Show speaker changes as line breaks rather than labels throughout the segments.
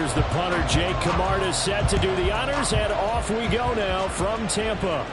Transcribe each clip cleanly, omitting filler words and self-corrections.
Here's the punter, Jake Camarda, set to do the honors, and off we go now from Tampa.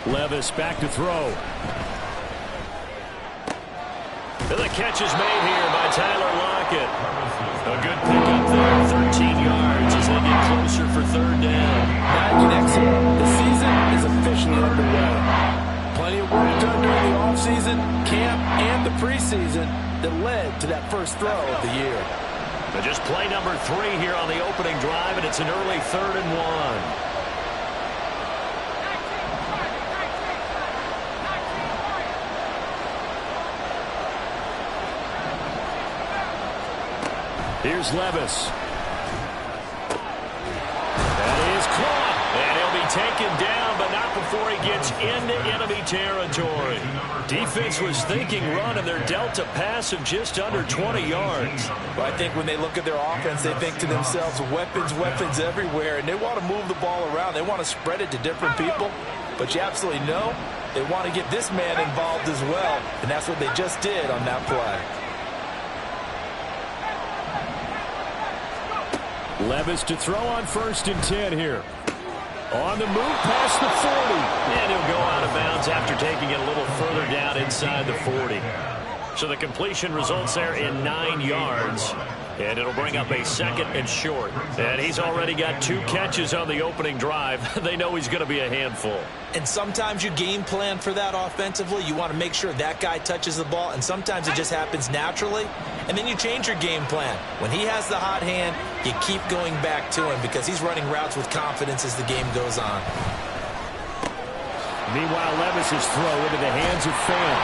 Levis back to throw. The catch is made here by Tyler Lockett. A good pickup there, 13 yards as they get closer for third down.
Now you can exhale. The season is officially underway. Plenty of work done during the offseason, camp, and the preseason that led to that first throw of the year.
But just play number 3 here on the opening drive, and it's an early 3rd and 1. Here's Levis. That is caught. And he'll be taken down, but not before he gets into enemy territory. Defense was thinking run, and they're dealt a pass of just under 20 yards.
Well, I think when they look at their offense, they think to themselves, weapons, weapons everywhere, and they want to move the ball around. They want to spread it to different people. But you absolutely know they want to get this man involved as well, and that's what they just did on that play.
Levis to throw on 1st and 10 here. On the move past the 40. And he'll go out of bounds after taking it a little further down inside the 40. So the completion results there in 9 yards. And it'll bring up a 2nd and short. And he's already got 2 catches on the opening drive. They know he's going to be a handful.
And sometimes you game plan for that offensively. You want to make sure that guy touches the ball. And sometimes it just happens naturally. And then you change your game plan. When he has the hot hand, you keep going back to him because he's running routes with confidence as the game goes on.
Meanwhile, Levis's throw into the hands of Fan.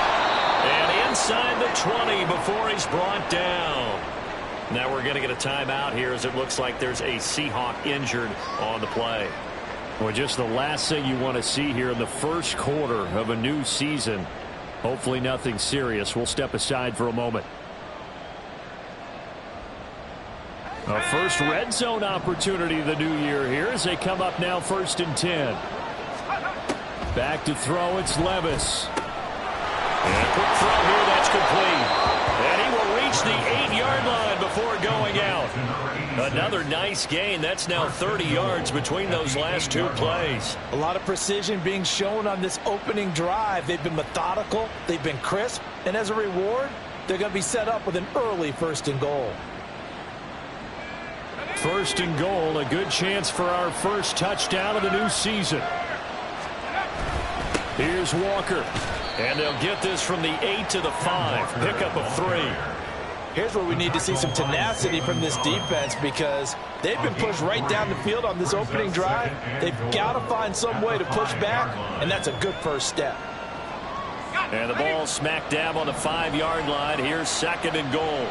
And inside the 20 before he's brought down. Now we're going to get a timeout here as it looks like there's a Seahawk injured on the play. Well, just the last thing you want to see here in the first quarter of a new season. Hopefully nothing serious. We'll step aside for a moment. A first red zone opportunity of the new year here as they come up now 1st and 10. Back to throw, it's Levis. And a quick throw here, that's complete. And he will reach the 8-yard line before going out. Another nice gain. That's now 30 yards between those last 2 plays.
A lot of precision being shown on this opening drive. They've been methodical, they've been crisp, and as a reward, they're going to be set up with an early 1st and goal.
1st and goal, a good chance for our first touchdown of the new season. Here's Walker. And they'll get this from the 8 to the 5. Pickup of 3.
Here's where we need to see some tenacity from this defense because they've been pushed right down the field on this opening drive. They've got to find some way to push back, and that's a good first step.
And the ball smack dab on the 5-yard line. Here's 2nd and goal.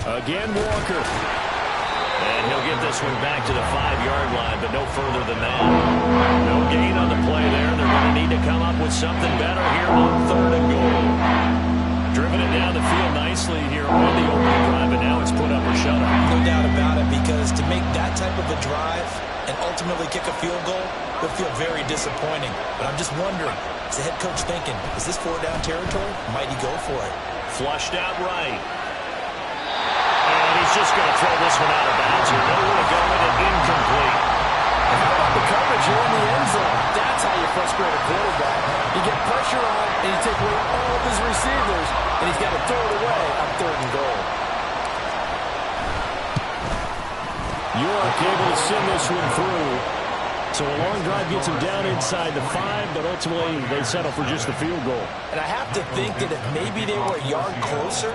Again, Walker. And he'll get this one back to the 5-yard line, but no further than that. No gain on the play there. They're going to need to come up with something better here on 3rd and goal. Driven it down the field nicely here on the opening drive, but now it's put up or shut up.
No doubt about it, because to make that type of a drive and ultimately kick a field goal would feel very disappointing. But I'm just wondering, is the head coach thinking, is this 4-down territory? Might he go for it?
Flushed out right. He's just going to throw this one out of bounds here. Nowhere to go with it, incomplete.
And how about the coverage here in the end zone? That's how you frustrate a quarterback. You get pressure on, and you take away all of his receivers, and he's got to throw it away on 3rd and goal.
York able to send this one through. So a long drive gets him down inside the 5, but ultimately they settle for just the field goal.
And I have to think that if maybe they were a yard closer,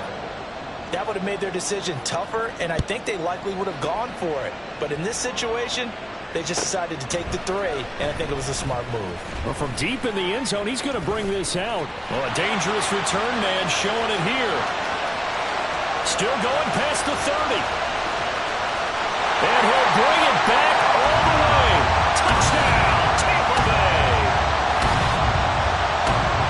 that would have made their decision tougher, and I think they likely would have gone for it. But in this situation, they just decided to take the 3, and I think it was a smart move.
Well, from deep in the end zone, he's going to bring this out. Well, a dangerous return man showing it here. Still going past the 30. And he'll bring it back all the way. Touchdown, Tampa Bay.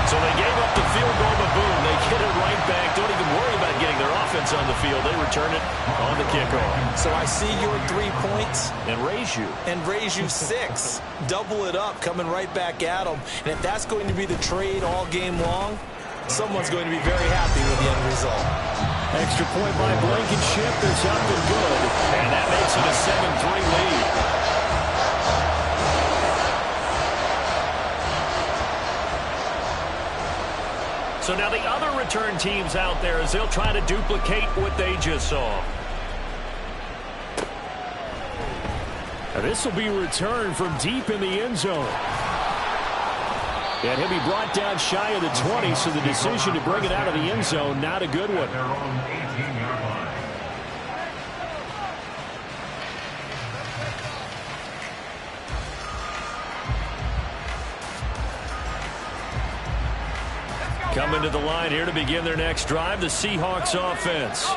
So they gave up the field goal, but boom, they get it right back. Don't even worry about getting their offense on the field. They return it on the kickoff.
So I see your 3 points.
And raise you.
And raise you 6. Double it up, coming right back at them. And if that's going to be the trade all game long, someone's going to be very happy with the end result.
Extra point by Blankenship. It's up and good. And that makes it a 7-3 lead. So now the other return teams out there as they'll try to duplicate what they just saw. Now this will be returned from deep in the end zone. And he'll be brought down shy of the 20, so the decision to bring it out of the end zone, not a good one. Coming to the line here to begin their next drive, the Seahawks offense.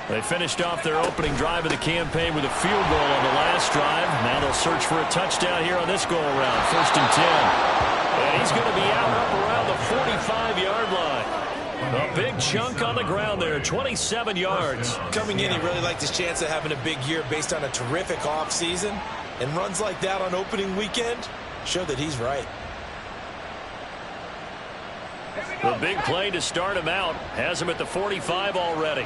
They finished off their opening drive of the campaign with a field goal on the last drive. Now they'll search for a touchdown here on this go-around, 1st and 10. And he's going to be out up around the 45-yard line. A big chunk on the ground there, 27 yards.
Coming in, he really liked his chance of having a big year based on a terrific offseason. And runs like that on opening weekend show that he's right.
The big play to start him out has him at the 45 already.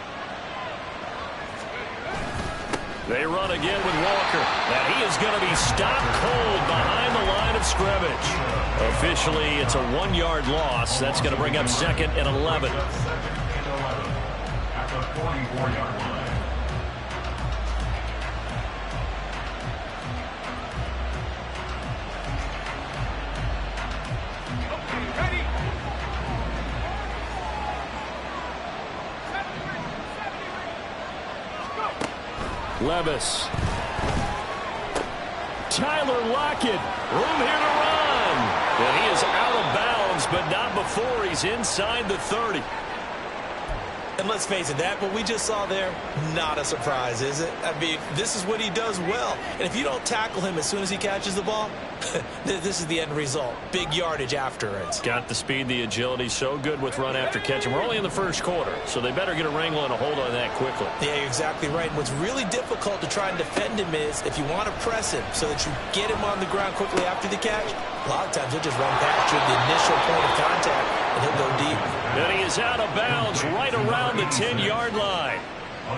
They run again with Walker. And he is going to be stopped cold behind the line of scrimmage. Officially, it's a 1-yard loss. That's going to bring up 2nd and 11.
At the 44-yard line.
Levis. Tyler Lockett. Room here to run. And he is out of bounds, but not before he's inside the 30.
And let's face it, that what we just saw there, not a surprise, is it? I mean, this is what he does well. And if you don't tackle him as soon as he catches the ball, this is the end result. Big yardage afterwards.
Got the speed, the agility, so good with run after catch. And we're only in the first quarter, so they better get a wrangle and a hold on that quickly.
Yeah, you're exactly right. And what's really difficult to try and defend him is if you want to press him so that you get him on the ground quickly after the catch, a lot of times he'll just run past you at the initial point of contact, and he'll go deep.
And he is out of bounds right around the 10-yard line.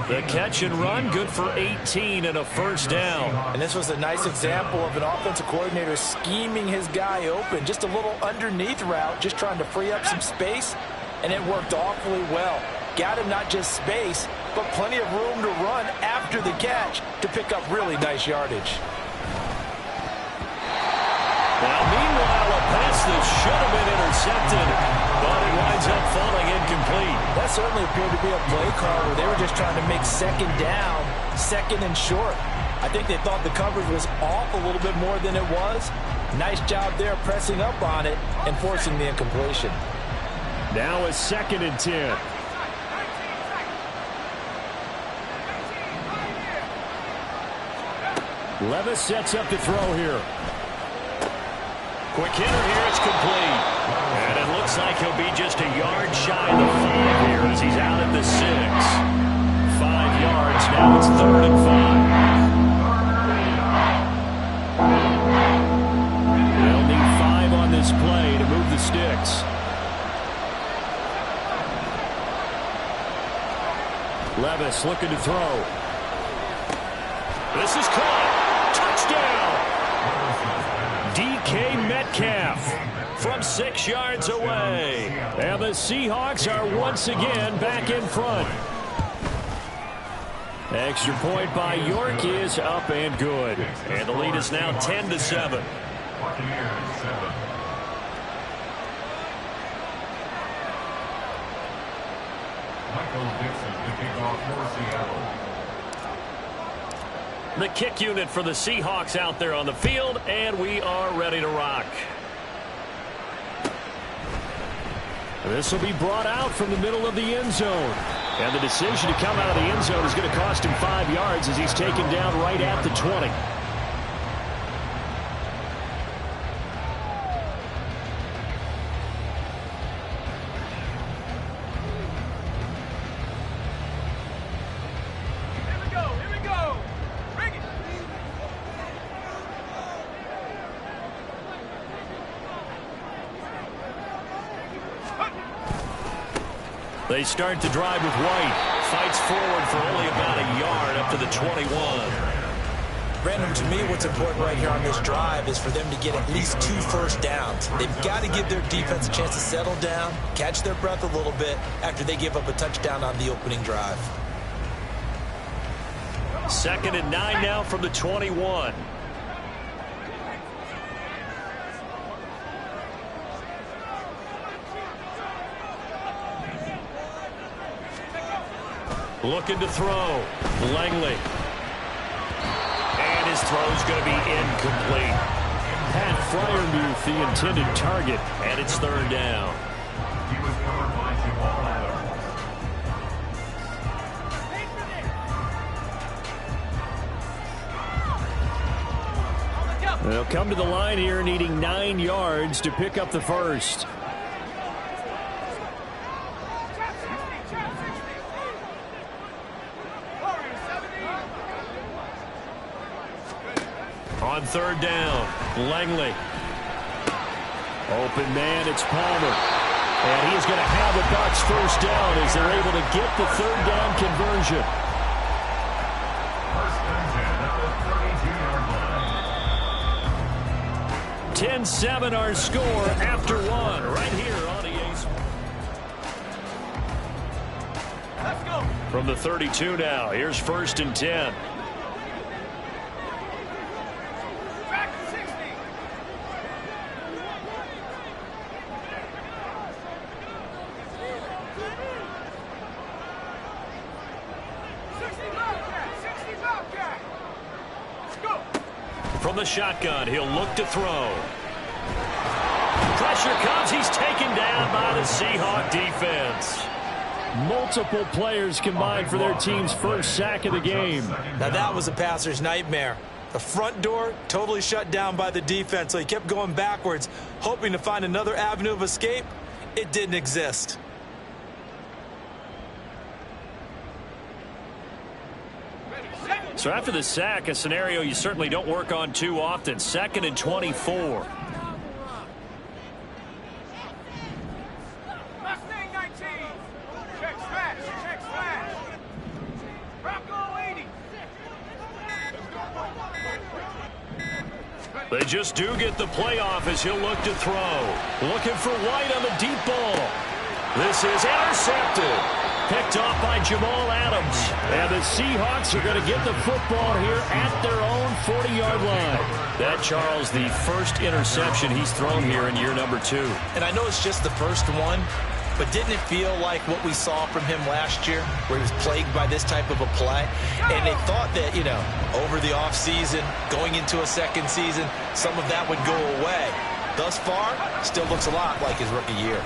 The catch and run, good for 18 and a first down.
And this was a nice example of an offensive coordinator scheming his guy open. Just a little underneath route, just trying to free up some space, and it worked awfully well. Got him not just space, but plenty of room to run after the catch to pick up really nice yardage.
Now, meanwhile, a pass that should have been intercepted, but it winds up falling incomplete.
That certainly appeared to be a play call where they were just trying to make 2nd down, 2nd and short. I think they thought the coverage was off a little bit more than it was. Nice job there pressing up on it and forcing the incompletion.
Now a 2nd and 10. Levis sets up the throw here. Quick hitter here, it's complete. And it looks like he'll be just a yard shy of the 5 here as he's out at the 6. 5 yards, now it's 3rd and 5. They'll need 5 on this play to move the sticks. Levis looking to throw. This is caught. Touchdown. DK Metcalf. from 6 yards away. And the Seahawks are once again back in front. Extra point by York is up and good. And the lead is now 10-7.
Buccaneers 7. Michael Dixon to kick off for Seattle.
The kick unit for the Seahawks out there on the field, and we are ready to rock. This will be brought out from the middle of the end zone. And the decision to come out of the end zone is going to cost him 5 yards as he's taken down right at the 20. They start to drive with White. Fights forward for only about a yard up to the 21.
Brandon, to me, what's important right here on this drive is for them to get at least 2 first downs. They've got to give their defense a chance to settle down, catch their breath a little bit after they give up a touchdown on the opening drive.
2nd and 9 now from the 21. Looking to throw. Langley. And his throw's going to be incomplete. Pat Fryermuth, the intended target, and it's 3rd down.
He was covered by Jamal Adams.
They'll come to the line here needing 9 yards to pick up the first. On 3rd down, Langley. Open man, it's Palmer. And he's going to have the Bucs first down as they're able to get the 3rd down conversion.
1st and 10 at the 32-yard line.
10-7 our score after 1 right here on EA Sports. Let's go. From the 32 now, here's 1st and 10. From the shotgun, he'll look to throw. Pressure comes. He's taken down by the Seahawk defense. Multiple players combined for their team's first sack of the game.
Now that was a passer's nightmare. The front door totally shut down by the defense, so he kept going backwards, hoping to find another avenue of escape. It didn't exist.
So after the sack, a scenario you certainly don't work on too often. 2nd and 24. They just do get the playoff as he'll look to throw. Looking for White on the deep ball. This is intercepted. Picked off by Jamal Adams. And the Seahawks are going to get the football here at their own 40-yard line. That, Charles, the first interception he's thrown here in year number 2.
And I know it's just the first one, but didn't it feel like what we saw from him last year, where he was plagued by this type of a play? And they thought that, you know, over the offseason, going into a second season, some of that would go away. Thus far, still looks a lot like his rookie year.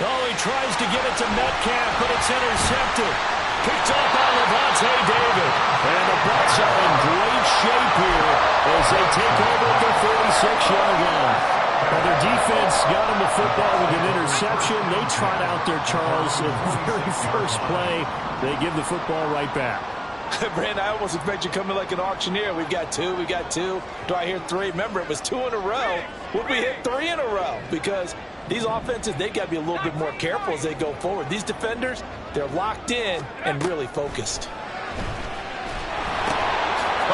Oh, he tries to give it to Metcalf, but it's intercepted. Picked up by Levante David. And the Bucs are in great shape here as they take over at the 46-yard line. Well, their defense got him the football with an interception. They trot out there, Charles, at the very first play. They give the football right back.
Brandon, I almost expect you coming like an auctioneer. We've got 2, we got 2. Do I hear 3? Remember, it was 2 in a row. Would we hit 3 in a row? Because these offenses, they got to be a little bit more careful as they go forward. These defenders, they're locked in and really focused.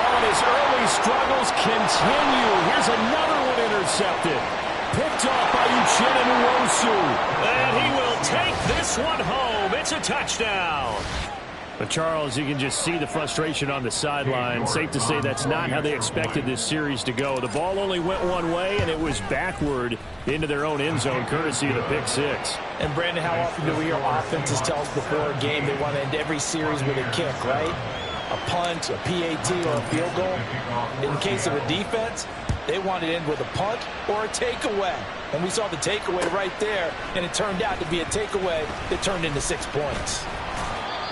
Oh, he his early struggles continue. Here's another one intercepted. Picked off by Uchenna Nwosu. And he will take this one home. It's a touchdown. But, Charles, you can just see the frustration on the sideline. Safe to say that's not how they expected this series to go. The ball only went one way, and it was backward into their own end zone, courtesy of the pick six.
And, Brandon, how often do we hear offenses tell us before a game they want to end every series with a kick, right? A punt, a PAT, or a field goal. In the case of a defense, they want to end with a punt or a takeaway. And we saw the takeaway right there, and it turned out to be a takeaway that turned into 6 points.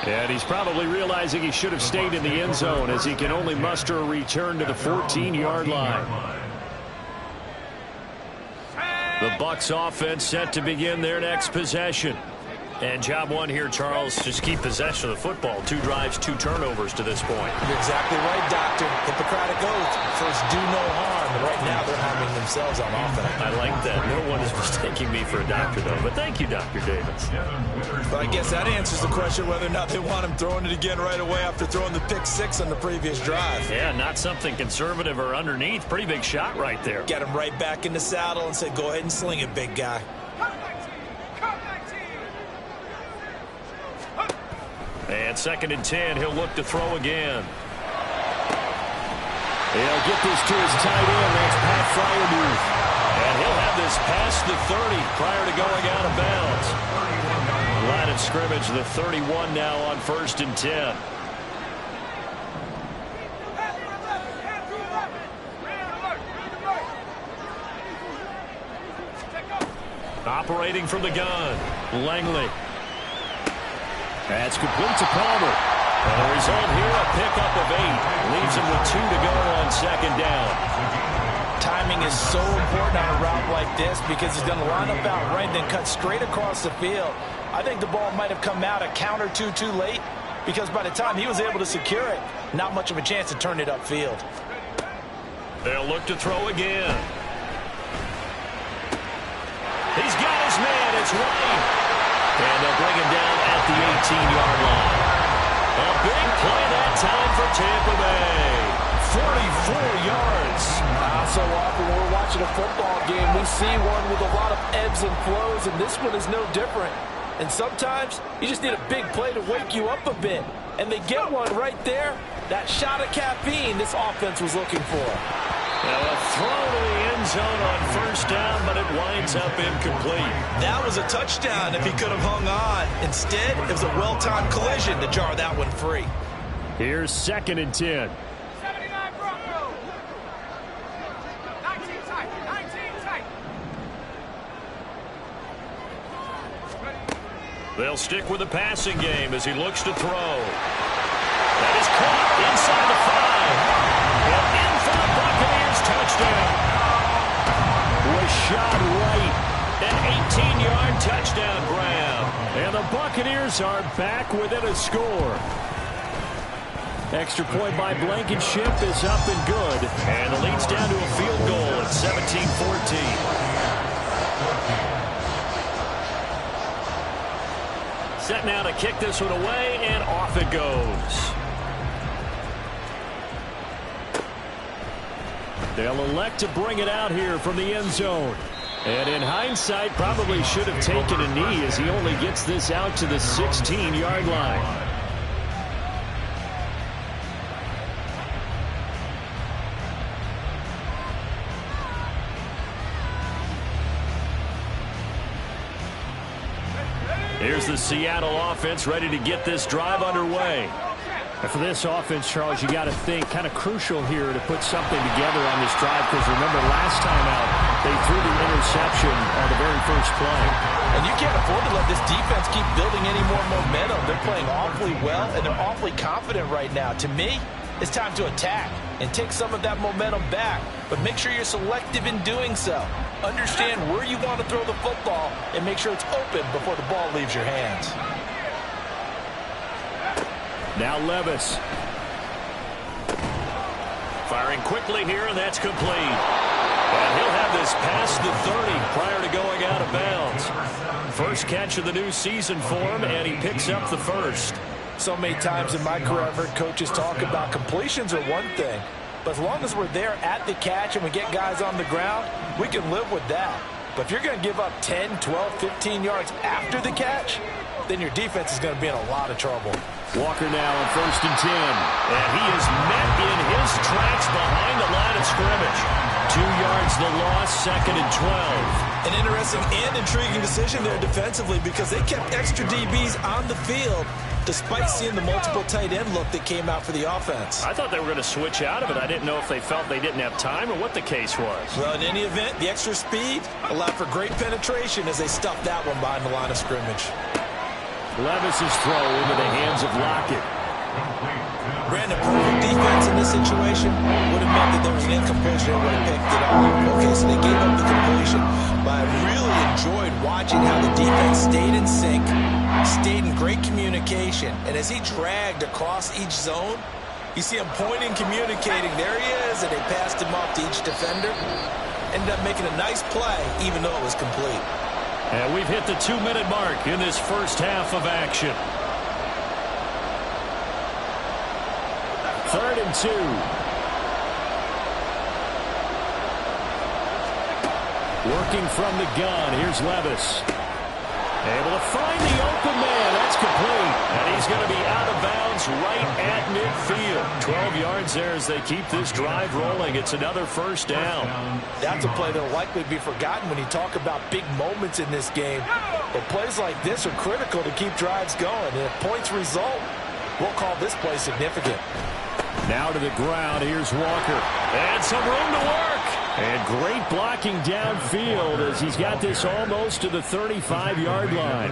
And he's probably realizing he should have stayed in the end zone as he can only muster a return to the 14-yard line. The Bucs offense set to begin their next possession. And job one here, Charles, just keep possession of the football. 2 drives, 2 turnovers to this point.
You're exactly right, Doctor. Hippocratic oath. First, do no harm. And right now, they're harming themselves on offense.
I like that. No one is mistaking me for a doctor, though. But thank you, Dr. Davis.
But I guess that answers the question whether or not they want him throwing it again right away after throwing the pick 6 on the previous drive.
Yeah, not something conservative or underneath. Pretty big shot right there.
Get him right back in the saddle and say, go ahead and sling it, big guy.
And 2nd and 10, he'll look to throw again. He'll get this to his tight end. That's Pat Fryermuth. And he'll have this past the 30 prior to going out of bounds. Line of scrimmage, the 31 now on 1st and 10. Operating from the gun, Langley. That's complete to Palmer. And the result here, a pickup of 8. Leaves him with 2 to go on 2nd down.
Timing is so important on a route like this because he's going to line up out right, then cut straight across the field. I think the ball might have come out a count or two too late because by the time he was able to secure it, not much of a chance to turn it upfield.
They'll look to throw again. He's got his man. It's White. And they'll bring him down at the 18-yard line. A big play that time for Tampa Bay. 44 yards.
So often when we're watching a football game, we see one with a lot of ebbs and flows, and this one is no different. And sometimes you just need a big play to wake you up a bit. And they get one right there. That shot of caffeine this offense was looking for.
Now a throw to the end zone on 1st down, but it winds up incomplete.
That was a touchdown if he could have hung on. Instead, it was a well-timed collision to jar that one free.
Here's 2nd and 10.
79 Broncos. 19 tight. 19 tight.
They'll stick with the passing game as he looks to throw. That is caught inside the 5. And in for the Buccaneers touchdown. Was shot right. An 18-yard touchdown grab. And the Buccaneers are back within a score. Extra point by Blankenship is up and good. And the lead's down to a field goal at 17-14. Set now to kick this one away, and off it goes. They'll elect to bring it out here from the end zone. And in hindsight, probably should have taken a knee as he only gets this out to the 16-yard line. Here's the Seattle offense ready to get this drive underway. And for this offense, Charles, you got to think kind of crucial here to put something together on this drive because remember last time out they threw the interception on the very first play.
And you can't afford to let this defense keep building any more momentum. They're playing awfully well and they're awfully confident right now. To me, it's time to attack and take some of that momentum back. But make sure you're selective in doing so. Understand where you want to throw the football and make sure it's open before the ball leaves your hands.
Now Levis. Firing quickly here, and that's complete. And he'll have this past the 30 prior to going out of bounds. First catch of the new season for him, and he picks up the first.
So many times in my career, I've heard coaches talk about completions are one thing, But as long as we're there at the catch and we get guys on the ground, we can live with that. But if you're going to give up 10, 12, 15 yards after the catch, then your defense is going to be in a lot of trouble.
Walker now on 1st and 10. And he is met in his tracks behind the line of scrimmage. 2 yards the loss, 2nd and 12.
An interesting and intriguing decision there defensively because they kept extra DBs on the field despite seeing the multiple tight end look that came out for the offense.
I thought they were going to switch out of it. I didn't know if they felt they didn't have time or what the case was.
Well, in any event, the extra speed allowed for great penetration as they stuffed that one behind the line of scrimmage.
Levis's throw into the hands of Lockett.
Brandon, perfect defense in this situation would have meant that there was an incompletion and would have picked it off. Okay, so they gave up the completion, but I really enjoyed watching how the defense stayed in sync, stayed in great communication, and as he dragged across each zone, you see him pointing, communicating. There he is, and they passed him off to each defender. Ended up making a nice play, even though it was complete.
And we've hit the 2-minute mark in this first half of action. 3rd and 2. Working from the gun. Here's Levis. Able to find the open man. That's complete. And he's going to be out of bounds right at midfield. 12 yards there as they keep this drive rolling. It's another first down.
That's a play that will likely be forgotten when you talk about big moments in this game. But plays like this are critical to keep drives going. And if points result, we'll call this play significant.
Now to the ground. Here's Walker. And some room to work. And great blocking downfield as he's got this almost to the 35-yard line.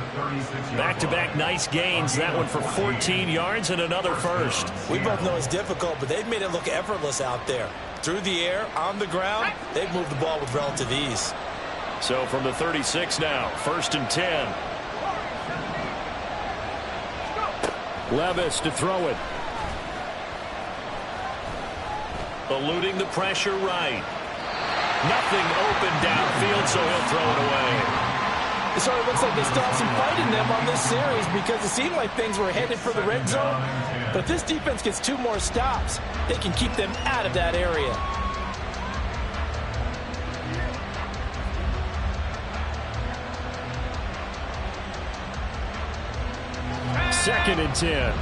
Back-to-back nice gains. That one for 14 yards and another first.
We both know it's difficult, but they've made it look effortless out there. Through the air, on the ground, they've moved the ball with relative ease.
So from the 36 now, 1st and 10. Levis to throw it. Eluding the pressure right. Nothing open downfield, so he'll throw it away.
It sort of looks like they still have some fight in them on this series because it seemed like things were headed for the red zone. But if this defense gets 2 more stops, they can keep them out of that area.
Second and 10.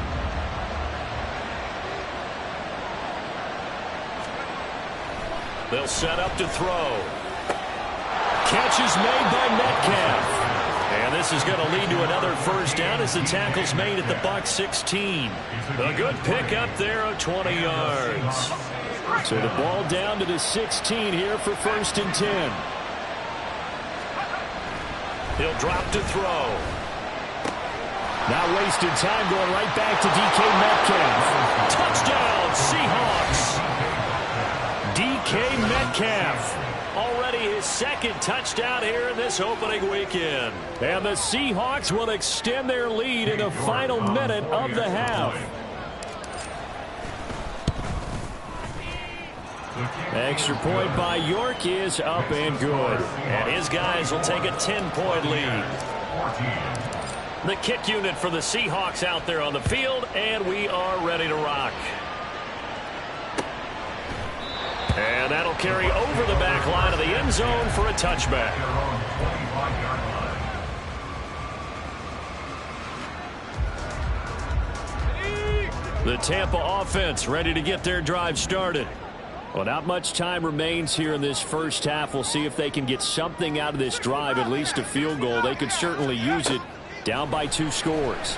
They'll set up to throw. Catch is made by Metcalf. And this is going to lead to another first down as the tackle's made at the Bucs 16. A good pick up there of 20 yards. So the ball down to the 16 here for 1st and 10. He'll drop to throw. Not wasting time, going right back to DK Metcalf. Touchdown, Seahawks. DK Metcalf, already his 2nd touchdown here in this opening weekend. And the Seahawks will extend their lead in the final minute of the half. Extra point by York is up and good. And his guys will take a 10-point lead. The kick unit for the Seahawks out there on the field, and we are ready to rock. And that'll carry over the back line of the end zone for a touchback. The Tampa offense ready to get their drive started. Well, not much time remains here in this first half. We'll see if they can get something out of this drive, at least a field goal. They could certainly use it, down by 2 scores.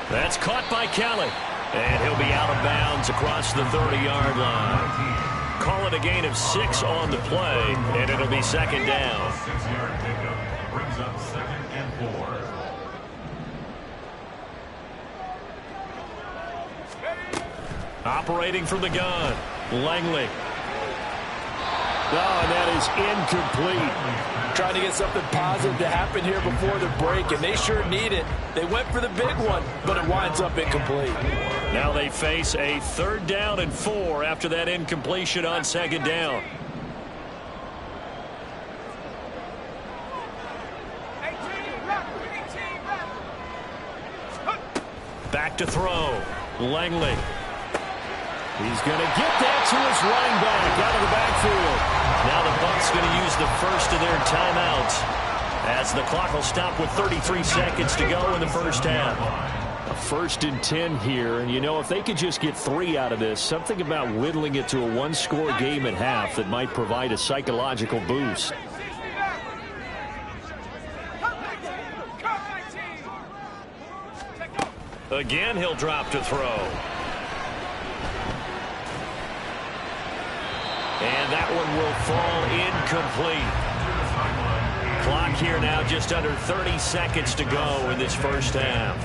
That's caught by Kelly. And he'll be out of bounds across the 30-yard line. Call it a gain of 6 on the play, and it'll be 2nd down.
6-yard pickup brings up 2nd and 4.
Operating from the gun, Langley. Oh, and that is incomplete.
Trying to get something positive to happen here before the break, and they sure need it. They went for the big one, but it winds up incomplete.
Now they face a 3rd down and 4 after that incompletion on 2nd down. Back to throw. Langley. He's going to get that to his running back out of the backfield.
Now the Bucs going to use the first of their timeouts as the clock will stop with 33 seconds to go in the first half.
A 1st and 10 here, and you know, if they could just get 3 out of this, something about whittling it to a one-score game at half that might provide a psychological boost.
Again, he'll drop to throw. And that one will fall incomplete. Clock here now just under 30 seconds to go in this first half.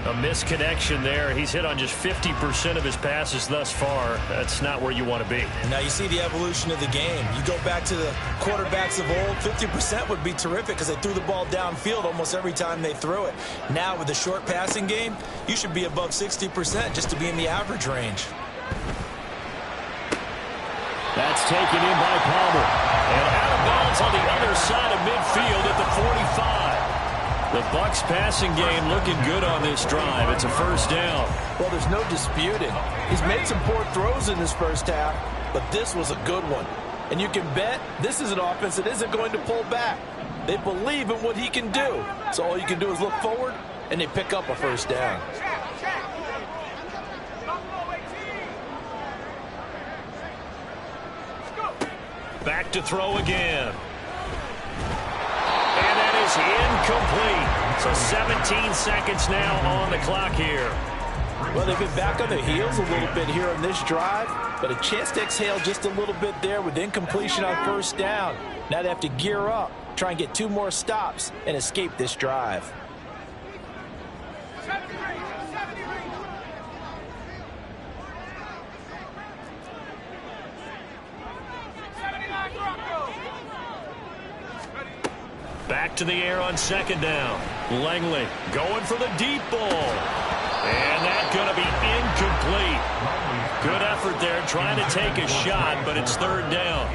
A misconnection there. He's hit on just 50% of his passes thus far. That's not where you want to be.
Now you see the evolution of the game. You go back to the quarterbacks of old, 50% would be terrific because they threw the ball downfield almost every time they threw it. Now with the short passing game, you should be above 60% just to be in the average range.
That's taken in by Palmer. And out of bounds on the other side of midfield at the 45. The Bucs passing game looking good on this drive. It's a first down.
Well, there's no disputing. He's made some poor throws in this first half, but this was a good one. And you can bet this is an offense that isn't going to pull back. They believe in what he can do. So all you can do is look forward, and they pick up a first down.
Back to throw again. And that is incomplete. So 17 seconds now on the clock here.
Well, they've been back on their heels a little bit here on this drive, but a chance to exhale just a little bit there with incompletion on first down. Now they have to gear up, try and get 2 more stops, and escape this drive.
Back to the air on second down. Langley going for the deep ball. And that's going to be incomplete. Good effort there trying to take a shot, but it's third down.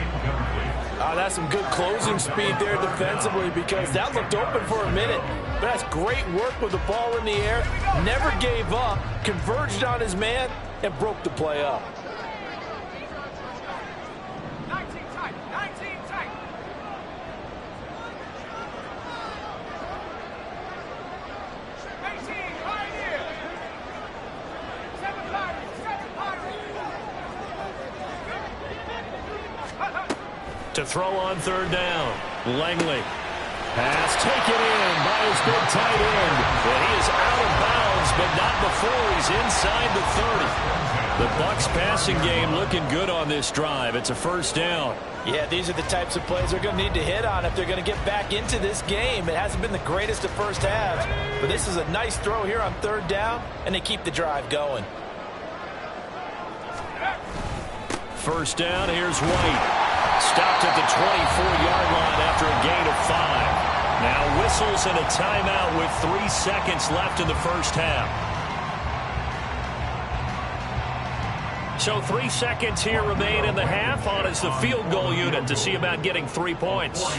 That's some good closing speed there defensively because that looked open for a minute. But that's great work with the ball in the air. Never gave up, converged on his man, and broke the play up.
19 tight, 19 tight.
To throw on third down. Langley. Pass taken in by his big tight end. And he is out of bounds, but not before he's inside the 30. The Bucs passing game looking good on this drive. It's a first down.
Yeah, these are the types of plays they're going to need to hit on if they're going to get back into this game. It hasn't been the greatest of first halves, but this is a nice throw here on third down, and they keep the drive going.
First down, here's White. Stopped at the 24-yard line after a gain of 5. Now whistles and a timeout with 3 seconds left in the first half. So 3 seconds here remain in the half. On is the field goal unit to see about getting 3 points.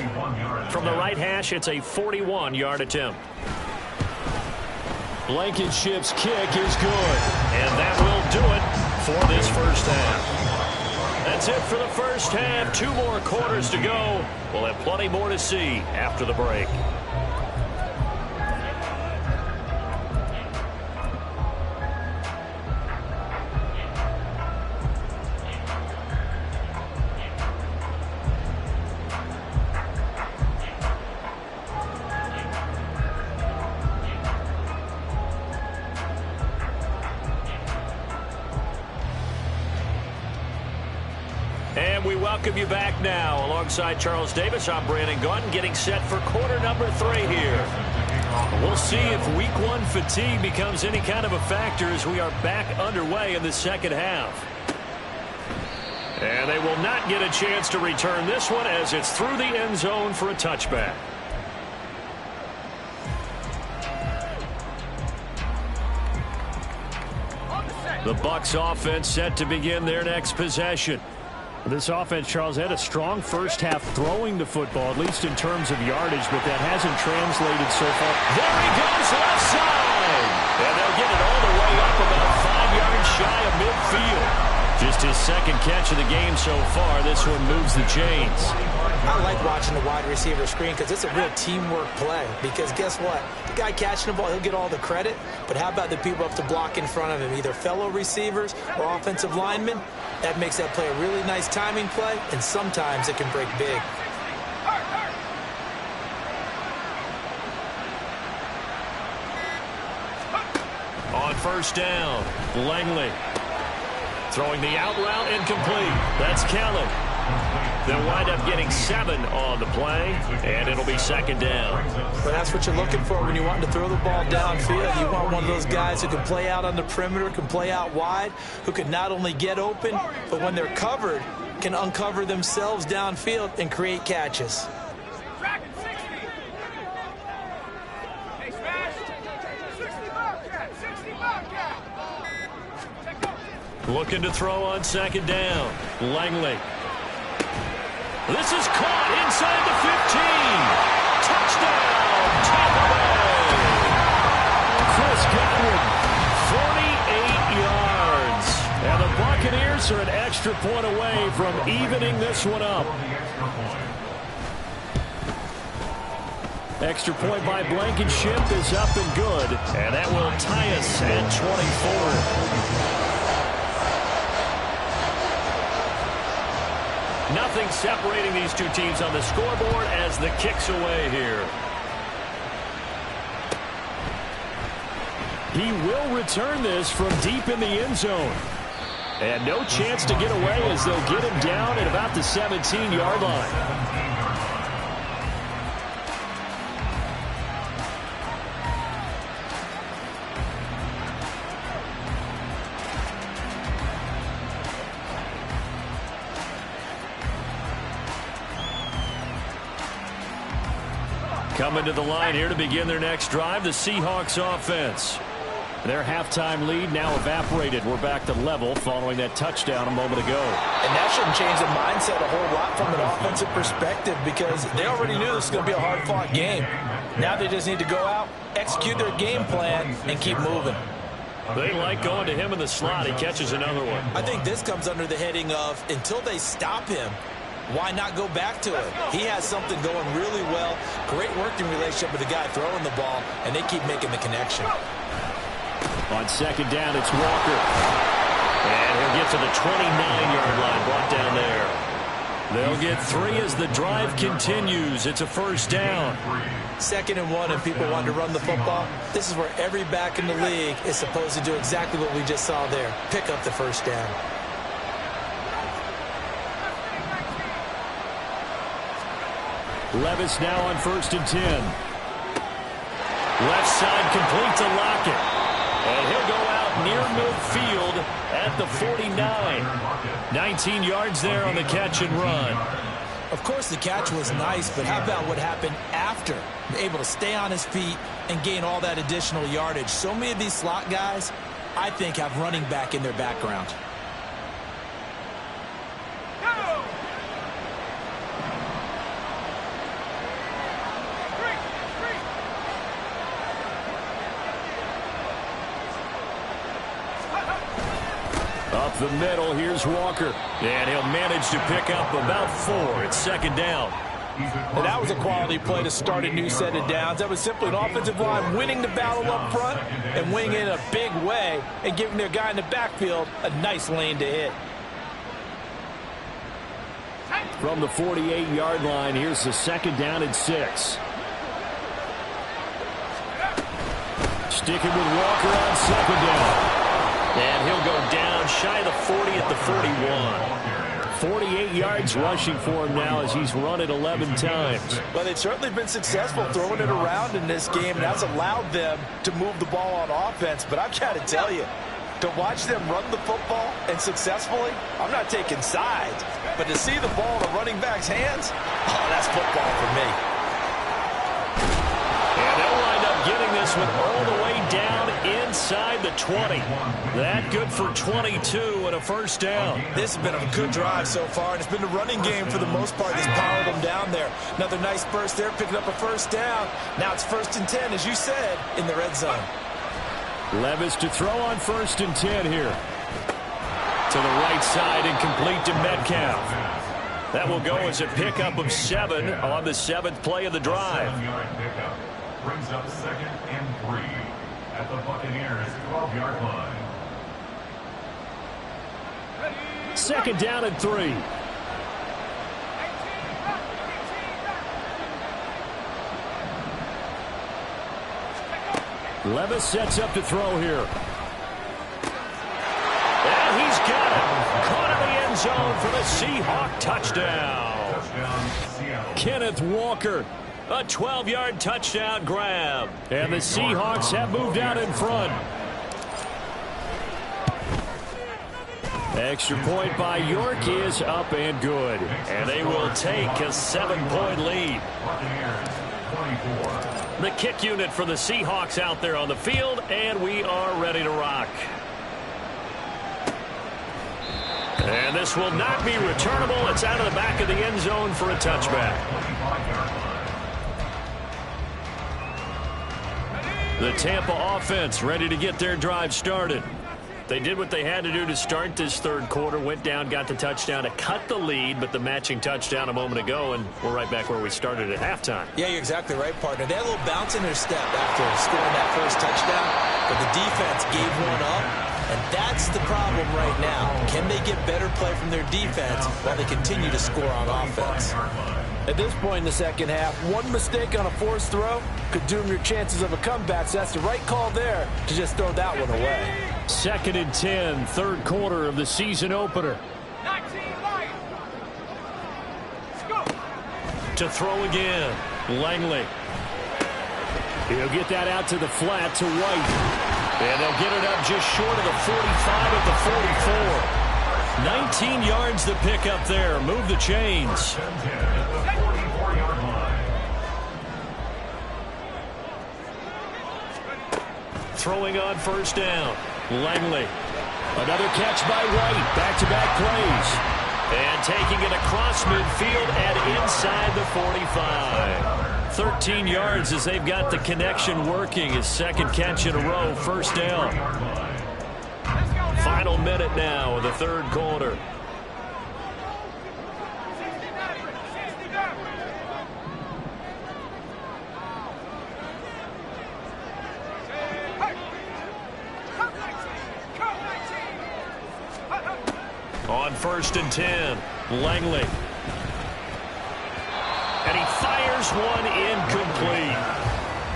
From the right hash, it's a 41-yard attempt.
Blankenship's kick is good.
And that will do it for this first half. That's it for the first half. 2 more quarters to go. We'll have plenty more to see after the break. And we welcome you back now. Alongside Charles Davis, I'm Brandon Gunn, getting set for quarter number 3 here. We'll see if week 1 fatigue becomes any kind of a factor as we are back underway in the second half. And they will not get a chance to return this one as it's through the end zone for a touchback. The Bucs offense set to begin their next possession.
This offense, Charles, had a strong first half throwing the football, at least in terms of yardage, but that hasn't translated so far.
There he goes, left side. And they'll get it all the way up about 5 yards shy of midfield.
Just his second catch of the game so far. This one moves the chains.
I like watching the wide receiver screen because it's a real teamwork play. Because guess what? The guy catching the ball, he'll get all the credit. But how about the people up to block in front of him, either fellow receivers or offensive linemen? That makes that play a really nice timing play, and sometimes it can break big.
On first down, Langley throwing the out route incomplete. That's Kelly. They'll wind up getting 7 on the play, and it'll be second down.
But that's what you're looking for when you want to throw the ball downfield. You want one of those guys who can play out on the perimeter, can play out wide, who can not only get open, but when they're covered, can uncover themselves downfield and create catches.
Looking to throw on second down. Langley. This is caught inside the 15. Touchdown, Tampa Bay. Chris Godwin, 48 yards. And the Buccaneers are an extra point away from evening this one up. Extra point by Blankenship is up and good. And that will tie us at 24. Nothing separating these two teams on the scoreboard as the kick's away here. He will return this from deep in the end zone. And no chance to get away as they'll get him down at about the 17-yard line. Coming to the line here to begin their next drive, the Seahawks offense. Their halftime lead now evaporated. We're back to level following that touchdown a moment ago.
And that shouldn't change the mindset a whole lot from an offensive perspective because they already knew this was going to be a hard-fought game. Now they just need to go out, execute their game plan, and keep moving.
They like going to him in the slot. He catches another one.
I think this comes under the heading of until they stop him, why not go back to it? He has something going really well. Great working relationship with the guy throwing the ball, and they keep making the connection.
On second down, it's Walker. And he'll get to the 29-yard line, brought down there. They'll get 3 as the drive continues. It's a first down.
2nd and 1, and people want to run the football. This is where every back in the league is supposed to do exactly what we just saw there. Pick up the first down.
Levis now on 1st and 10. Left side complete to Lockett. And he'll go out near midfield at the 49. 19 yards there on the catch and run.
Of course, the catch was nice, but how about what happened after? Able to stay on his feet and gain all that additional yardage. So many of these slot guys, I think, have running back in their background.
Up the middle, here's Walker. And he'll manage to pick up about 4. It's second down.
And that was a quality play to start a new set of downs. That was simply an offensive line winning the battle up front and winning it in a big way and giving their guy in the backfield a nice lane to hit.
From the 48-yard line, here's the second down and 6. Sticking with Walker on second down. And he'll go down shy of the 40 at the 41. 48 yards rushing for him now as he's run it 11 times.
Well, they've certainly been successful throwing it around in this game, and that's allowed them to move the ball on offense. But I've got to tell you, to watch them run the football and successfully, I'm not taking sides, but to see the ball in a running back's hands, oh, that's football for me.
And they'll wind up getting this one all the way down inside the 20. That good for 22 and a first down.
This has been a good drive so far, and it's been the running game for the most part that's powered them down there. Another nice burst there, picking up a first down. Now it's 1st and 10, as you said, in the red zone.
Levis to throw on 1st and 10 here. To the right side and complete to Metcalf. That will go as a pickup of 7 on the 7th play of the drive.
7-yard pickup brings up 2nd and 3 at the Buccaneers 12-yard line.
2nd down and 3. Levis sets up to throw here. And he's got it. Caught in the end zone for the Seahawk touchdown. Kenneth Walker, a 12-yard touchdown grab. And the Seahawks have moved out in front. Extra point by York is up and good. And they will take a 7-point lead. The kick unit for the Seahawks out there on the field, and we are ready to rock. And this will not be returnable. It's out of the back of the end zone for a touchback. The Tampa offense ready to get their drive started. They did what they had to do to start this third quarter, went down, got the touchdown to cut the lead, but the matching touchdown a moment ago, and we're right back where we started at halftime.
Yeah, you're exactly right, partner. They had a little bounce in their step after scoring that first touchdown, but the defense gave one up, and that's the problem right now. Can they get better play from their defense while they continue to score on offense?
At this point in the second half, one mistake on a forced throw could doom your chances of a comeback, so that's the right call there to just throw that one away.
2nd and 10, third quarter of the season opener.
19 Lions. Go.
To throw again, Langley. He'll get that out to the flat to White. And they'll get it up just short of the 45 at the 44. 19 yards to pick up there. Move the chains. Throwing on first down. Langley. Another catch by White. Back-to-back plays. And taking it across midfield and inside the 45. 13 yards as they've got the connection working. His second catch in a row. First down. Final minute now of the third quarter. On 1st and 10, Langley. And he fires one incomplete.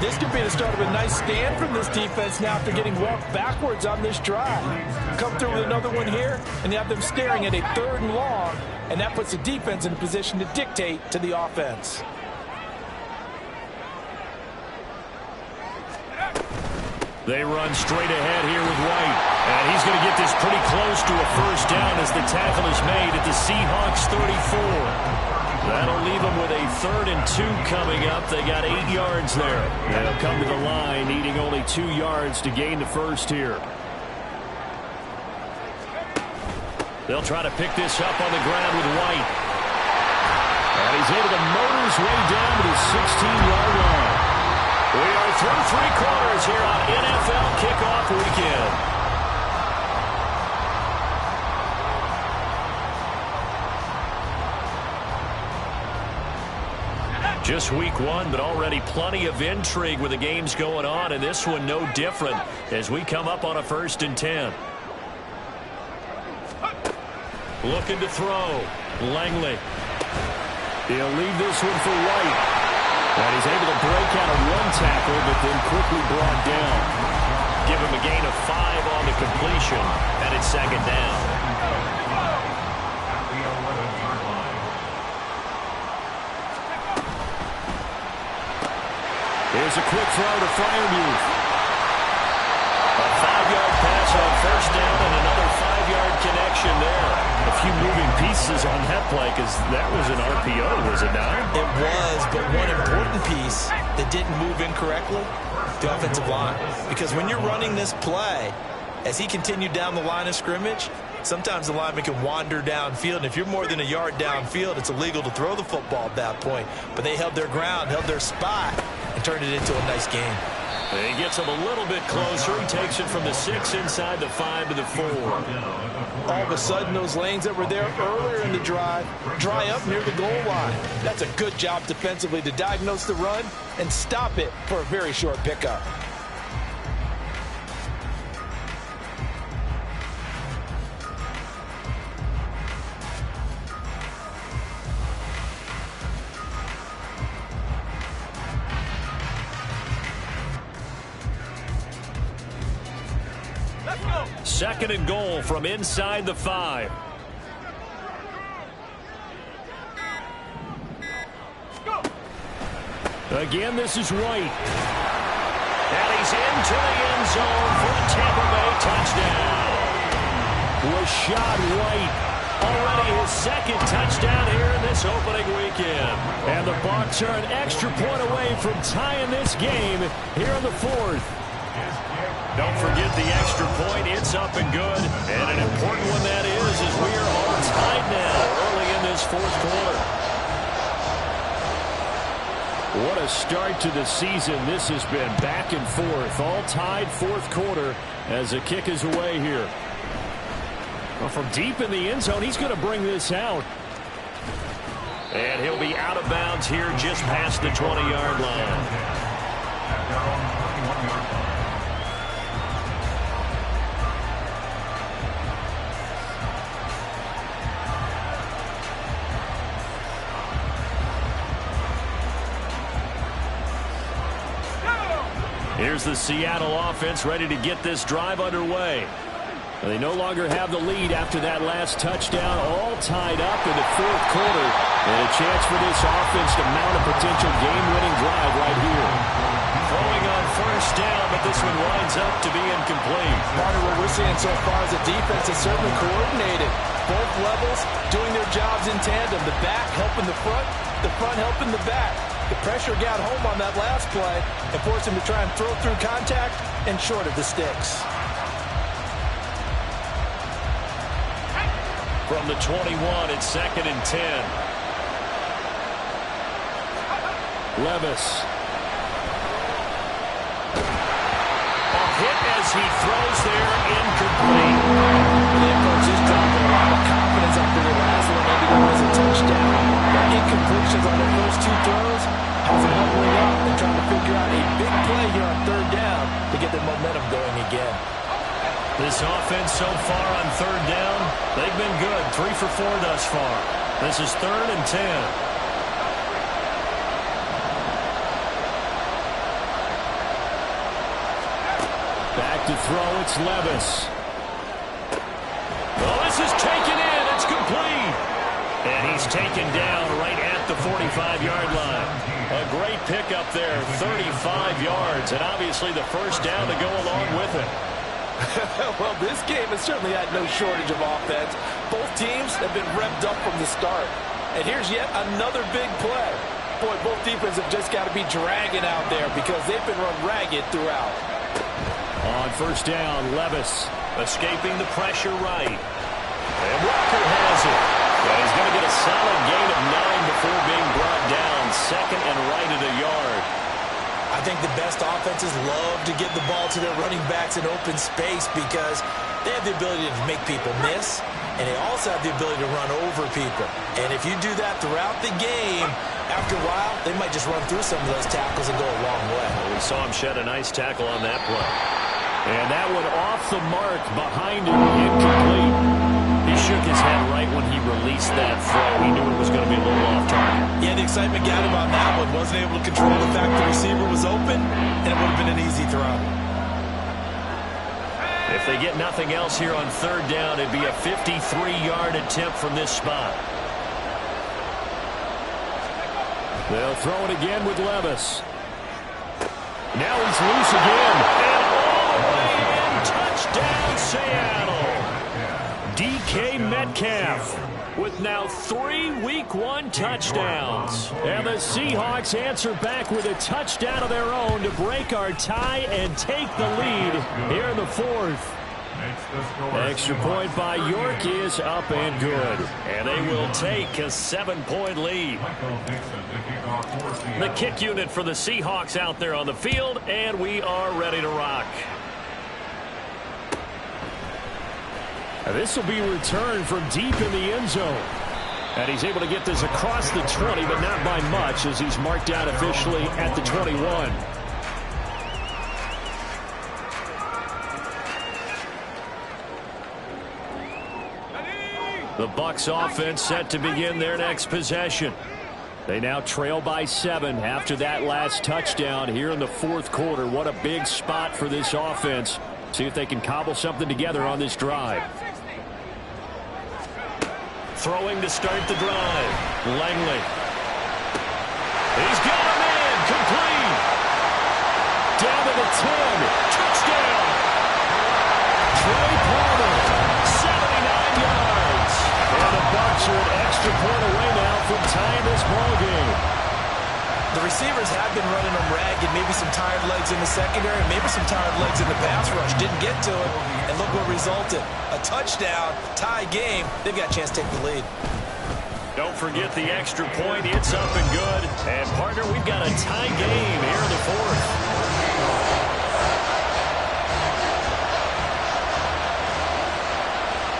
This could be the start of a nice stand from this defense now after getting walked backwards on this drive. Come through with another one here, and you have them staring at a 3rd and long, and that puts the defense in a position to dictate to the offense.
They run straight ahead here with White. And he's going to get this pretty close to a first down as the tackle is made at the Seahawks 34. That'll leave them with a 3rd and 2 coming up. They got 8 yards there. They'll come to the line needing only 2 yards to gain the first here. They'll try to pick this up on the ground with White. And he's able to motor his way down to the 16-yard line. We are through 3 quarters here on NFL Kickoff Weekend. Just week 1, but already plenty of intrigue with the games going on, and this one no different as we come up on a 1st and 10. Looking to throw. Langley. He'll leave this one for White. And he's able to break out of one tackle, but then quickly brought down. Give him a gain of 5 on the completion, and it's 2nd down. Here's a quick throw to Freiermuth. A 5-yard pass on first down and another 5-yard connection there. A few moving pieces on that play because that was an RPO, was it not?
It was, but one important piece that didn't move incorrectly, the offensive line. Because when you're running this play, as he continued down the line of scrimmage, sometimes the lineman can wander downfield, and if you're more than a yard downfield, it's illegal to throw the football at that point. But they held their ground, held their spot, and turned it into a nice game.
He gets him a little bit closer. He takes it from the 6 inside the 5 to the 4.
All of a sudden, those lanes that were there earlier in the drive dry up near the goal line. That's a good job defensively to diagnose the run and stop it for a very short pickup.
Second and goal from inside the 5. Again, this is White. And he's into the end zone for a Tampa Bay touchdown. Rashad White, already his second touchdown here in this opening weekend. And the Bucs are an extra point away from tying this game here in the 4th. Don't forget the extra point. It's up and good. And an important one that is as we are all tied now early in this 4th quarter. What a start to the season. This has been back and forth. All tied 4th quarter as the kick is away here. Well, from deep in the end zone, he's going to bring this out. And he'll be out of bounds here just past the 20-yard line. Here's the Seattle offense ready to get this drive underway. They no longer have the lead after that last touchdown, all tied up in the 4th quarter. And a chance for this offense to mount a potential game-winning drive right here. Throwing on first down, but this one winds up to be incomplete.
Part of what we're seeing so far is the defense is certainly coordinated. Both levels doing their jobs in tandem. The back helping the front helping the back. The pressure got home on that last play and forced him to try and throw through contact and short of the sticks.
From the 21, it's 2nd and 10. Levis. A hit as he throws there, incomplete.
The coach is dropping a lot of confidence after the last one. Maybe that was a touchdown. But incompletions on the first 2 throws has them huddling up and trying to figure out a big play here on 3rd down to get their momentum going again.
This offense so far on 3rd down, they've been good. 3 for 4 thus far. This is 3rd and 10. Back to throw, it's Levis. Well, this is taken in. It's complete. And he's taken down right at the 45-yard line. A great pickup there, 35 yards, and obviously the first down to go along with it.
Well, this game has certainly had no shortage of offense. Both teams have been revved up from the start. And here's yet another big play. Boy, both defenses have just got to be dragging out there because they've been run ragged throughout.
On first down, Levis escaping the pressure right. And Walker has it. And he's going to get a solid gain of 9 before being brought down. 2nd and right at a yard.
I think the best offenses love to get the ball to their running backs in open space because they have the ability to make people miss, and they also have the ability to run over people. And if you do that throughout the game, after a while, they might just run through some of those tackles and go a long way.
We saw him shed a nice tackle on that play. And that one off the mark behind him, incomplete. He shook his head right when he released that throw. He knew it was going to be a little off target.
Yeah, the excitement got him on that one. Wasn't able to control the fact the receiver was open, and it would have been an easy throw.
If they get nothing else here on 3rd down, it'd be a 53-yard attempt from this spot. They'll throw it again with Levis. Now he's loose again. And all the way in, touchdown Seattle. DK Metcalf with now 3 Week 1 touchdowns. And the Seahawks answer back with a touchdown of their own to break our tie and take the lead here in the 4th. Extra point by York is up and good. And they will take a 7-point lead. The kick unit for the Seahawks out there on the field, and we are ready to rock. This will be returned from deep in the end zone. And he's able to get this across the 20, but not by much, as he's marked out officially at the 21. The Bucs offense set to begin their next possession. They now trail by 7 after that last touchdown here in the fourth quarter. What a big spot for this offense. See if they can cobble something together on this drive. Throwing to start the drive. Langley. He's got him in. Complete. Down to the 10. Touchdown. Trey Palmer. 79 yards. And the Bucs are an extra point away now from tying this ball game.
The receivers have been running them ragged. Maybe some tired legs in the secondary, maybe some tired legs in the pass rush. Didn't get to it, and look what resulted. A touchdown, tie game. They've got a chance to take the lead.
Don't forget the extra point. It's up and good. And, partner, we've got a tie game here in the fourth.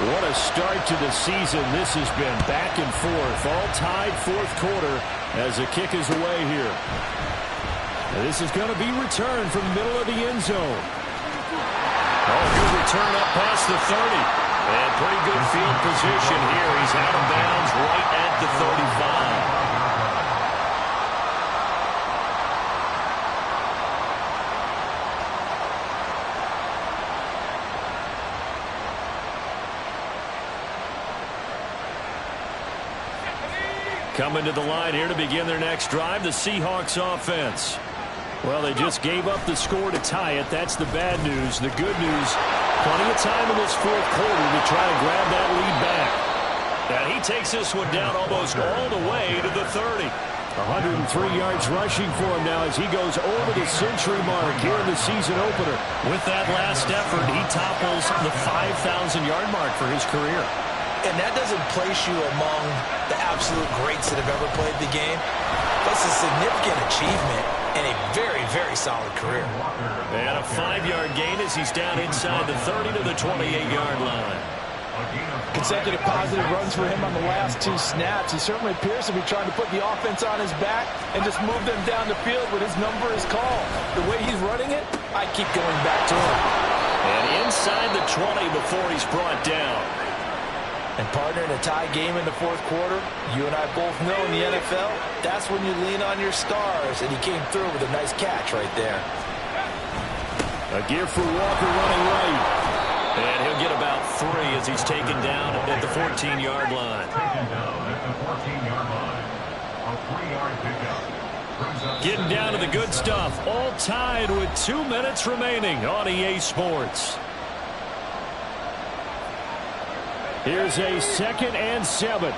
What a start to the season. This has been back and forth. All tied fourth quarter as the kick is away here. And this is going to be returned from the middle of the end zone. Oh, good return up past the 30. And pretty good field position here. He's out of bounds right at the 35. Coming to the line here to begin their next drive, the Seahawks offense. Well, they just gave up the score to tie it. That's the bad news. The good news, plenty of time in this fourth quarter to try to grab that lead back. And he takes this one down almost all the way to the 30. 103 yards rushing for him now as he goes over the century mark here in the season opener. With that last effort, he topples the 5,000-yard mark for his career.
And that doesn't place you among the absolute greats that have ever played the game. That's a significant achievement and a very, very solid career.
And a 5-yard gain as he's down inside the 30 to the 28-yard line.
Consecutive positive runs for him on the last 2 snaps. He certainly appears to be trying to put the offense on his back and just move them down the field when his number is called. The way he's running it, I keep going back to him.
And inside the 20 before he's brought down.
And, partner, in a tie game in the fourth quarter, you and I both know in the NFL, that's when you lean on your stars, and he came through with a nice catch right there.
A gear for Walker running right. And he'll get about 3 as he's taken down at the 14-yard line.
Taken down at the 14-yard line. A 3-yard pickup.
Getting down to the good stuff. All tied with 2 minutes remaining on EA Sports. Here's a 2nd and 7.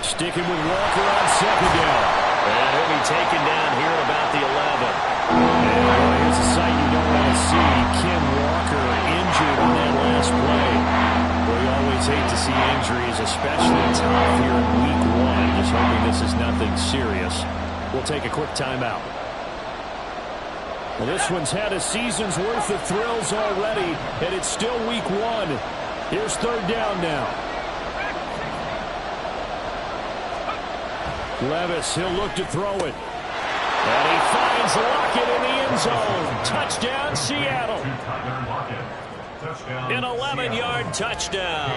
Sticking with Walker on 2nd down. And he'll be taken down here at about the 11. And here's a sight you don't want to see. Ken Walker injured on that last play. We always hate to see injuries, especially tough here in week 1. Just hoping this is nothing serious. We'll take a quick timeout. Well, this one's had a season's worth of thrills already, and it's still week 1. Here's 3rd down now. Levis, he'll look to throw it. And he finds Lockett in the end zone. Touchdown, Seattle. An 11-yard touchdown.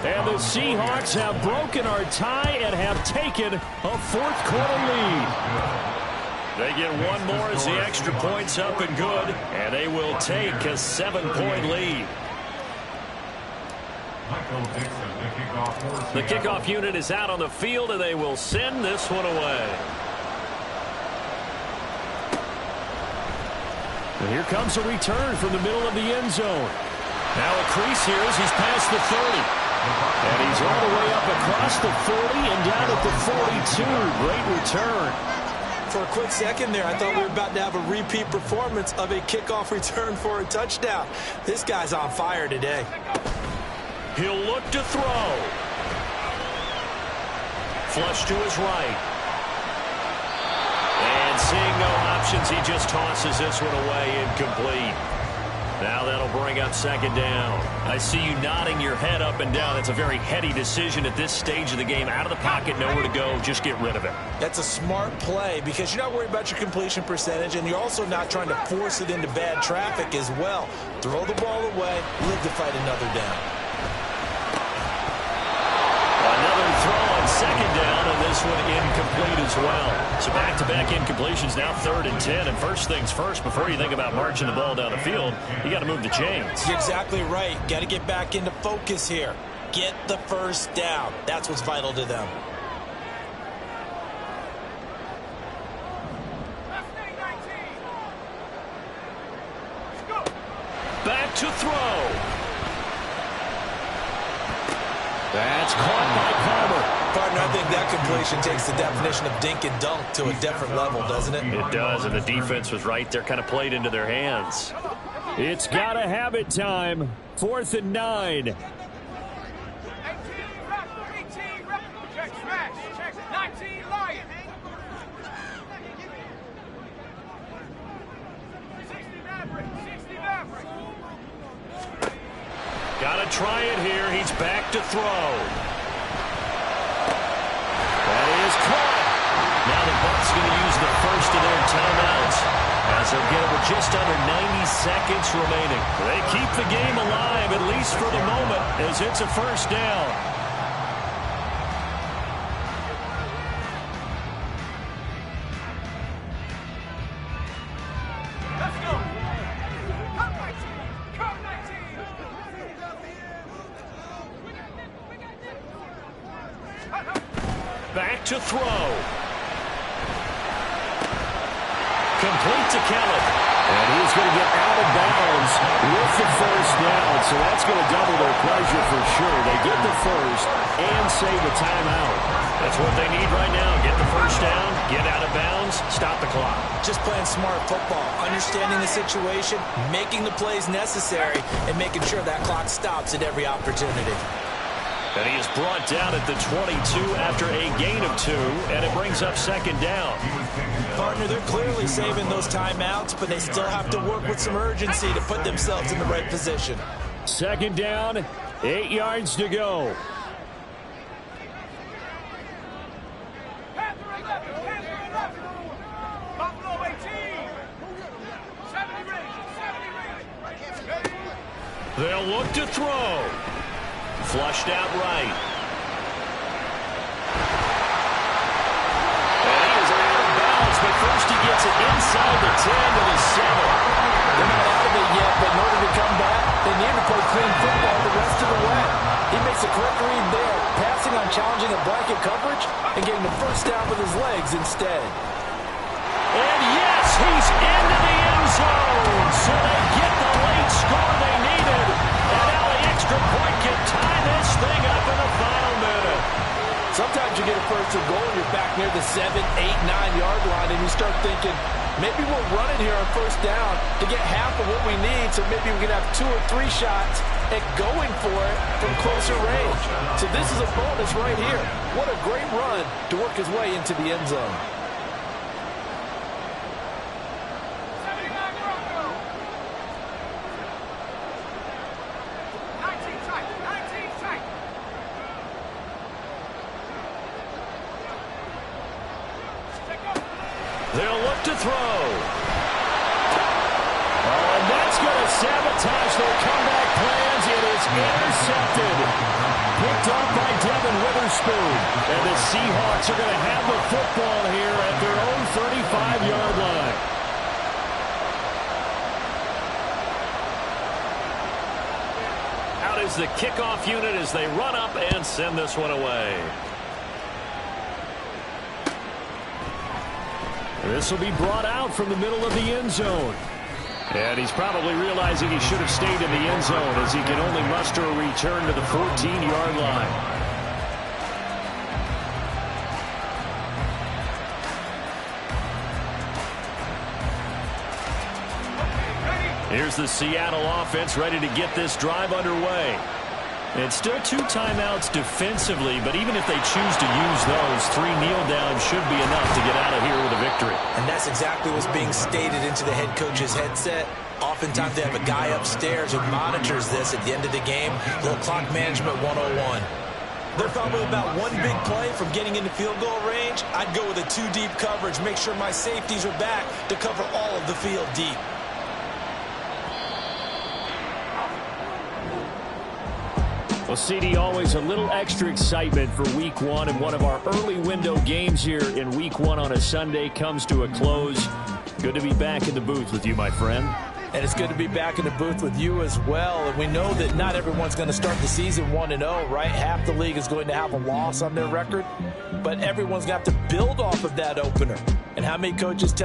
And the Seahawks have broken our tie and have taken a fourth quarter lead. They get one more as the extra point's up and good. And they will take a 7-point lead. The kickoff unit is out on the field, and they will send this one away. And here comes a return from the middle of the end zone. Now a crease here as he's past the 30. And he's all the way up across the 40 and down at the 42. Great return.
For a quick second there, I thought we were about to have a repeat performance of a kickoff return for a touchdown. This guy's on fire today.
He'll look to throw. Flush to his right. And seeing no options, he just tosses this one away, incomplete. Now that'll bring up second down. I see you nodding your head up and down. That's a very heady decision at this stage of the game. Out of the pocket, nowhere to go. Just get rid of it.
That's a smart play because you're not worried about your completion percentage, and you're also not trying to force it into bad traffic as well. Throw the ball away, live to fight another down.
Another throw on second down, and this one incomplete as well. So back-to-back incompletions, now 3rd and 10. And first things first, before you think about marching the ball down the field, you got to move the chains.
You're exactly right. Got to get back into focus here. Get the first down. That's what's vital to them.
Back to throw. That's caught by Palmer.
Partner, I think that completion takes the definition of dink and dunk to a different level, doesn't it?
It does, and the defense was right there, kind of played into their hands. It's got to have it time. 4th and 9.
18 rep. Check smash. Check 19 Lion. 60 Maverick. 60 Maverick.
Got to try it here. He's back to throw. That is caught. Now the Bucs going to use the first of their timeouts as they'll get it with just under 90 seconds remaining. They keep the game alive, at least for the moment, as it's a first down.
Let's go. Come 19. Come 19.
Back to throw. Complete to Kelly. And he's going to get out of bounds with the first down. So that's going to double their pleasure for sure. They get the first and save a timeout. That's what they need right now. Get the first down, get out of bounds, stop the clock.
Just playing smart football, understanding the situation, making the plays necessary, and making sure that clock stops at every opportunity.
And he is brought down at the 22 after a gain of 2, and it brings up second down.
Partner, they're clearly saving those timeouts, but they still have to work with some urgency to put themselves in the right position.
Second down, 8 yards to go.
Panther 11. Panther 11. Buffalo 18. 70 range. 70 range.
They'll look to throw. Flushed out right. And he is out of bounds, but first he gets it inside the 10 to the 7.
They're not out of it yet, but in order to come back, they need to play clean football the rest of the way. He makes a correct read there, passing on challenging a blanket coverage and getting the first down with his legs instead.
And yes, he's into the end zone. So they get the late score they needed. And now the extra point can tie this thing up in the final minute.
Sometimes you get a first and goal and you're back near the 7, 8, 9-yard line, and you start thinking, maybe we'll run it here on first down to get half of what we need, so maybe we can have 2 or 3 shots at going for it from closer range. So this is a bonus right here. What a great run to work his way into the end zone.
They'll look to throw. Oh, and that's going to sabotage their comeback plans. It is intercepted. Picked off by Devin Witherspoon. And the Seahawks are going to have the football here at their own 35-yard line. Out is the kickoff unit as they run up and send this one away. This will be brought out from the middle of the end zone. And he's probably realizing he should have stayed in the end zone as he can only muster a return to the 14-yard line. Here's the Seattle offense ready to get this drive underway. It's still 2 timeouts defensively, but even if they choose to use those, 3 kneel downs should be enough to get out of here with a victory.
And that's exactly what's being stated into the head coach's headset. Oftentimes they have a guy upstairs who monitors this at the end of the game. A little clock management 101. They're probably about one big play from getting into field goal range. I'd go with a 2-deep coverage, make sure my safeties are back to cover all of the field deep.
Well, CD, always a little extra excitement for Week 1, and one of our early window games here in Week 1 on a Sunday comes to a close. Good to be back in the booth with you, my friend.
And it's good to be back in the booth with you as well. And we know that not everyone's going to start the season 1-0, right? Half the league is going to have a loss on their record. But everyone's got to build off of that opener. And how many coaches tell